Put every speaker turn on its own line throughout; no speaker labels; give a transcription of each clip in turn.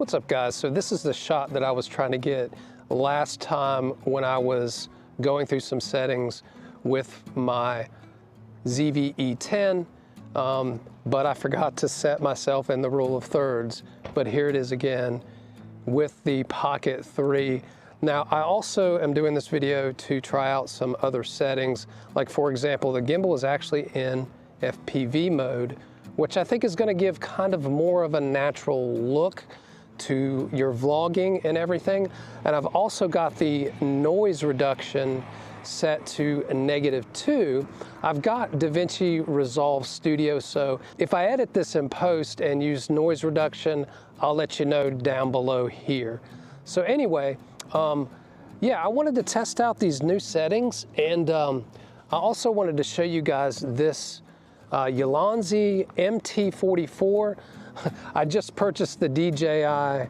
What's up, guys? So this is the shot that I was trying to get last time when I was going through some settings with my ZV-E10, but I forgot to set myself in the rule of thirds. But here it is again with the Pocket 3. Now, I also am doing this video to try out some other settings. Like, for example, the gimbal is actually in FPV mode, which I think is going to give kind of more of a natural look to your vlogging and everything. And I've also got the noise reduction set to -2. I've got DaVinci Resolve Studio, so if I edit this in post and use noise reduction, I'll let you know down below here. So anyway, yeah, I wanted to test out these new settings, and I also wanted to show you guys this Yansi MT44. I just purchased the DJI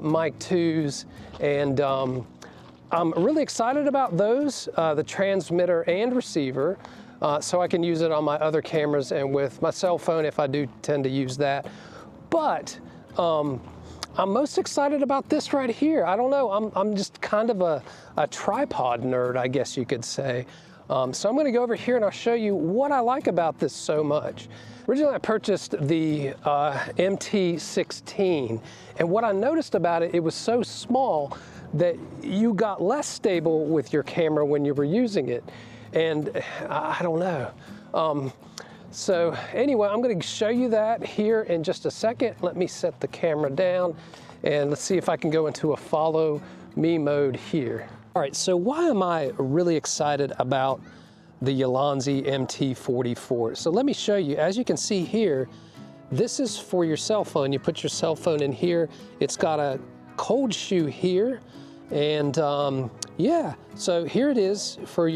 Mic 2s, and I'm really excited about those, the transmitter and receiver, so I can use it on my other cameras and with my cell phone if I do tend to use that. But I'm most excited about this right here. I don't know, I'm just kind of a tripod nerd, I guess you could say. So I'm gonna go over here and I'll show you what I like about this so much. Originally, I purchased the MT16, and what I noticed about it, it was so small that you got less stable with your camera when you were using it. And I don't know. So anyway, I'm gonna show you that here in just a second. Let me set the camera down and let's see if I can go into a follow me mode here. All right, so why am I really excited about the Yansi MT44? So let me show you. As you can see here, this is for your cell phone. You put your cell phone in here. It's got a cold shoe here. And yeah, so here it is for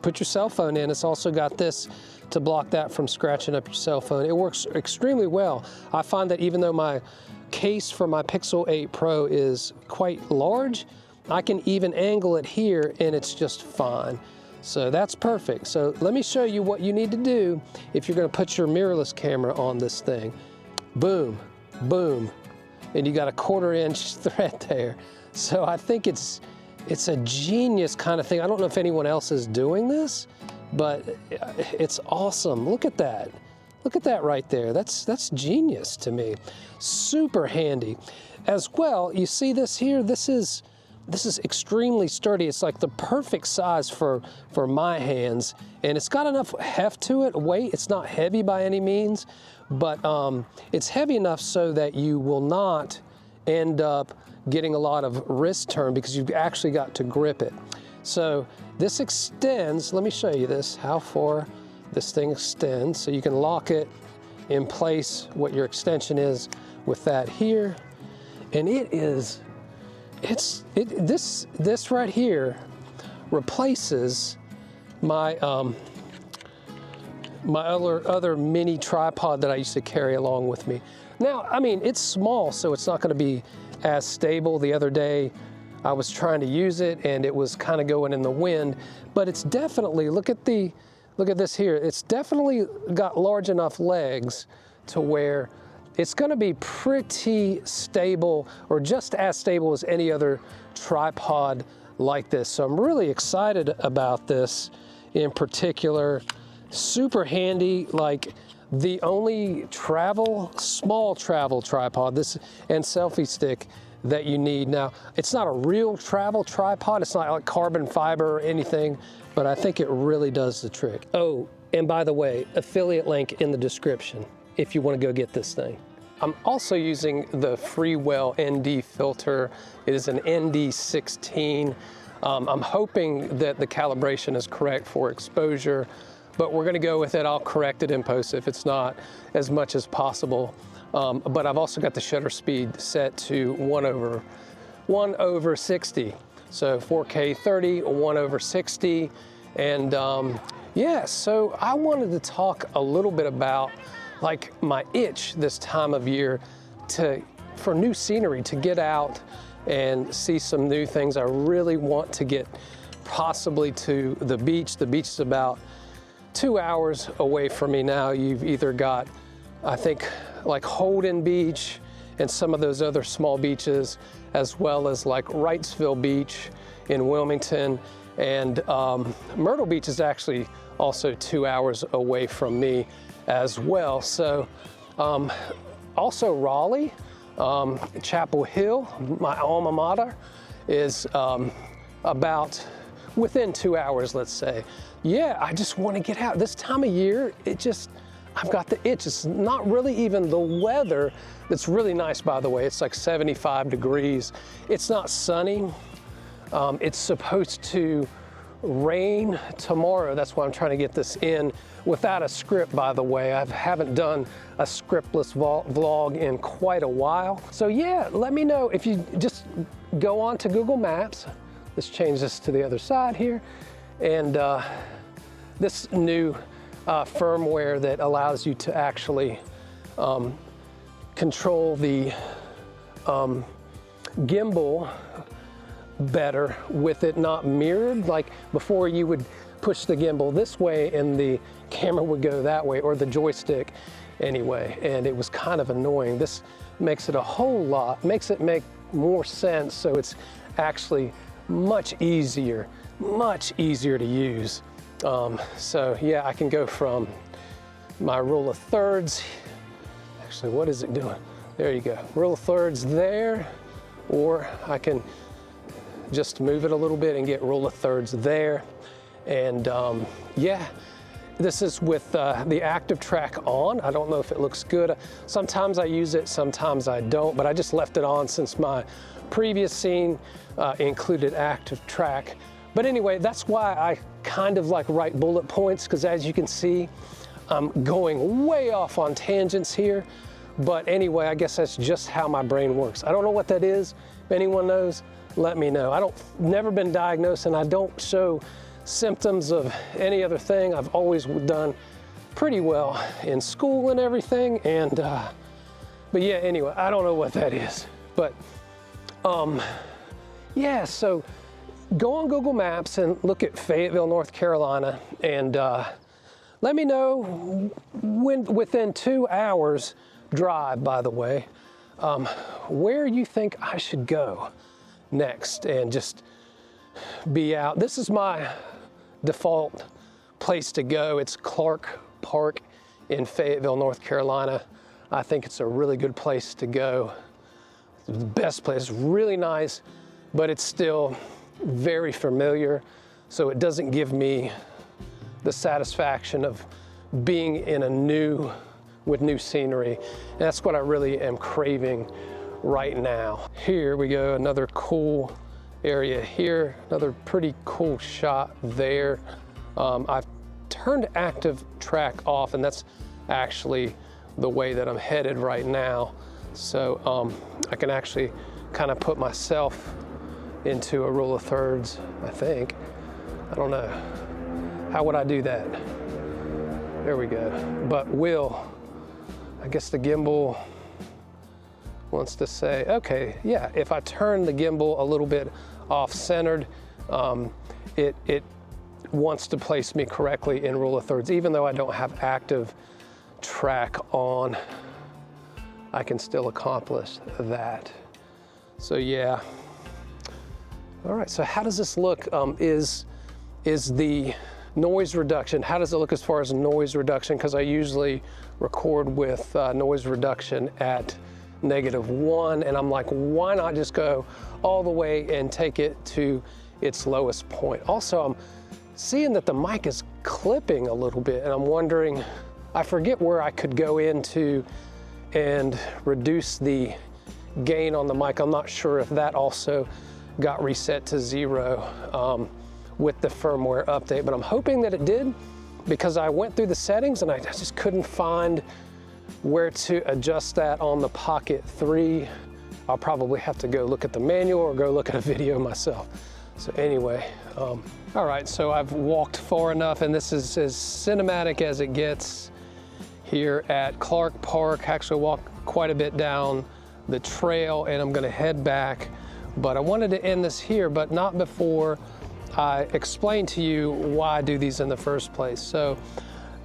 put your cell phone in. It's also got this to block that from scratching up your cell phone. It works extremely well. I find that even though my case for my Pixel 8 Pro is quite large, I can even angle it here and it's just fine. So that's perfect. So let me show you what you need to do if you're gonna put your mirrorless camera on this thing. Boom, boom, and you got a 1/4 inch thread there. So I think it's a genius kind of thing. I don't know if anyone else is doing this, but it's awesome. Look at that. Look at that right there. That's genius to me. Super handy. As well, you see this here? This is extremely sturdy. It's like the perfect size for my hands, and it's got enough heft to it, weight. It's not heavy by any means, but it's heavy enough so that you will not end up getting a lot of wrist turn because you've actually got to grip it. So this extends. Let me show you this, how far this thing extends. So you can lock it in place, what your extension is with that here. And this right here replaces my my other mini tripod that I used to carry along with me. Now, I mean, it's small, so it's not going to be as stable. The other day, I was trying to use it, and it was kind of going in the wind. But it's definitely, look at this here. It's definitely got large enough legs to where it's going to be pretty stable, or just as stable as any other tripod like this. So I'm really excited about this in particular. Super handy, like the only small travel tripod, this and selfie stick that you need. Now, it's not a real travel tripod. It's not like carbon fiber or anything, but I think it really does the trick. Oh, and by the way, affiliate link in the description if you want to go get this thing. I'm also using the Freewell ND filter. It is an ND16. I'm hoping that the calibration is correct for exposure, but we're gonna go with it. I'll correct it in post if it's not as much as possible. But I've also got the shutter speed set to 1/60. So 4K 30, 1/60. And yeah, so I wanted to talk a little bit about like my itch this time of year for new scenery, to get out and see some new things. I really want to get possibly to the beach. The beach is about 2 hours away from me now. You've either got, I think, like Holden Beach and some of those other small beaches, as well as like Wrightsville Beach in Wilmington, and Myrtle Beach is actually also 2 hours away from me as well. So also Raleigh, Chapel Hill, my alma mater, is about within 2 hours, let's say. Yeah, I just want to get out. This time of year, I've got the itch. It's not really even the weather that's really nice, by the way. It's like 75 degrees. It's not sunny. It's supposed to rain tomorrow. That's why I'm trying to get this in without a script, by the way. I haven't done a scriptless vlog in quite a while. So yeah, let me know if you just go on to Google Maps. Let's change this to the other side here. And this new firmware that allows you to actually control the gimbal better with it not mirrored. Like before, you would push the gimbal this way and the camera would go that way, or the joystick anyway, and it was kind of annoying. This makes it a whole lot, makes it make more sense, so it's actually much easier to use. So yeah, I can go from my rule of thirds. Actually, what is it doing? There you go, rule of thirds there, or I can just move it a little bit and get rule of thirds there. And yeah, this is with the active track on. I don't know if it looks good. Sometimes I use it, sometimes I don't, but I just left it on since my previous scene included active track. But anyway, that's why I kind of like write bullet points, because as you can see, I'm going way off on tangents here. But anyway, I guess that's just how my brain works. I don't know what that is. If anyone knows, let me know. Never been diagnosed, and I don't show symptoms of any other thing. I've always done pretty well in school and everything. And but yeah, anyway, I don't know what that is. But yeah, so go on Google Maps and look at Fayetteville, North Carolina, and let me know when, within 2 hours drive, by the way, where you think I should go next and just be out. This is my default place to go. It's Clark Park in Fayetteville, North Carolina. I think it's a really good place to go. It's the best place, really nice, but it's still very familiar, so it doesn't give me the satisfaction of being in with new scenery. And that's what I really am craving right now. Here we go, another cool area here, another pretty cool shot there. I've turned active track off, and that's actually the way that I'm headed right now. So I can actually kind of put myself into a rule of thirds, I think. I don't know. How would I do that? There we go. But I guess the gimbal wants to say, okay, yeah, if I turn the gimbal a little bit off-centered, it wants to place me correctly in rule of thirds. Even though I don't have active track on, I can still accomplish that. So yeah. All right, so how does this look? Is the noise reduction, how does it look as far as noise reduction? Because I usually record with noise reduction at -1, and I'm like, why not just go all the way and take it to its lowest point? Also, I'm seeing that the mic is clipping a little bit, and I'm wondering, I forget where I could go into and reduce the gain on the mic. I'm not sure if that also got reset to 0 with the firmware update, but I'm hoping that it did, because I went through the settings and I just couldn't find where to adjust that on the Pocket 3. I'll probably have to go look at the manual or go look at a video myself. So anyway, all right, so I've walked far enough, and this is as cinematic as it gets here at Clark Park. Actually walked quite a bit down the trail, and I'm gonna head back. But I wanted to end this here, but not before I explain to you why I do these in the first place. So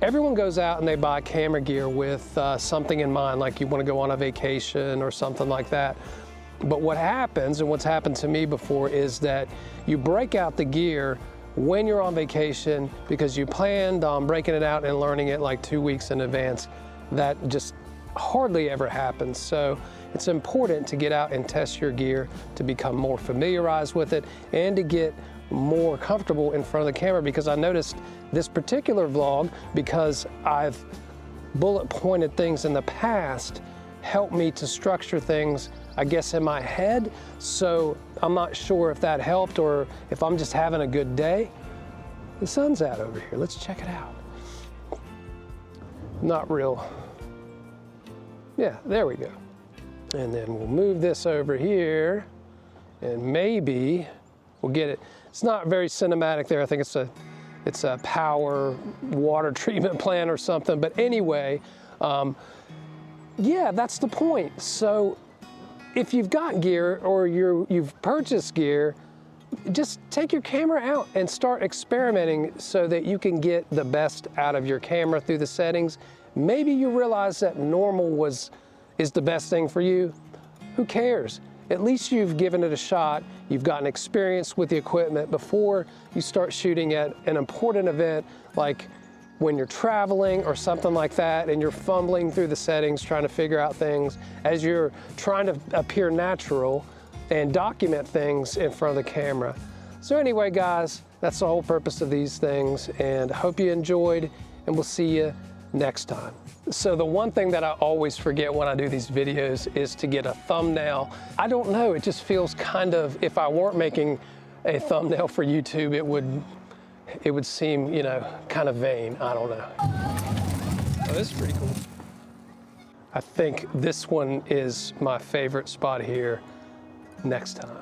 everyone goes out and they buy camera gear with something in mind, like you want to go on a vacation or something like that. But what happens, and what's happened to me before, is that you break out the gear when you're on vacation because you planned on breaking it out and learning it like 2 weeks in advance. That just hardly ever happens. So it's important to get out and test your gear to become more familiarized with it and to get more comfortable in front of the camera, because I noticed this particular vlog, because I've bullet pointed things in the past, helped me to structure things, I guess, in my head. So I'm not sure if that helped or if I'm just having a good day. The sun's out over here. Let's check it out. Not real. Yeah, there we go. And then we'll move this over here and maybe we'll get it. It's not very cinematic there. I think it's a power water treatment plant or something. But anyway, yeah, that's the point. So if you've got gear or you've purchased gear, just take your camera out and start experimenting so that you can get the best out of your camera through the settings. Maybe you realize that normal is the best thing for you. Who cares? At least you've given it a shot. You've gotten experience with the equipment before you start shooting at an important event, like when you're traveling or something like that, and you're fumbling through the settings, trying to figure out things as you're trying to appear natural and document things in front of the camera. So anyway, guys, that's the whole purpose of these things, and I hope you enjoyed, and we'll see you next time. So the one thing that I always forget when I do these videos is to get a thumbnail. I don't know, it just feels kind of, if I weren't making a thumbnail for YouTube, it would seem, you know, kind of vain. I don't know. Oh, this is pretty cool. I think this one is my favorite spot here. Next time.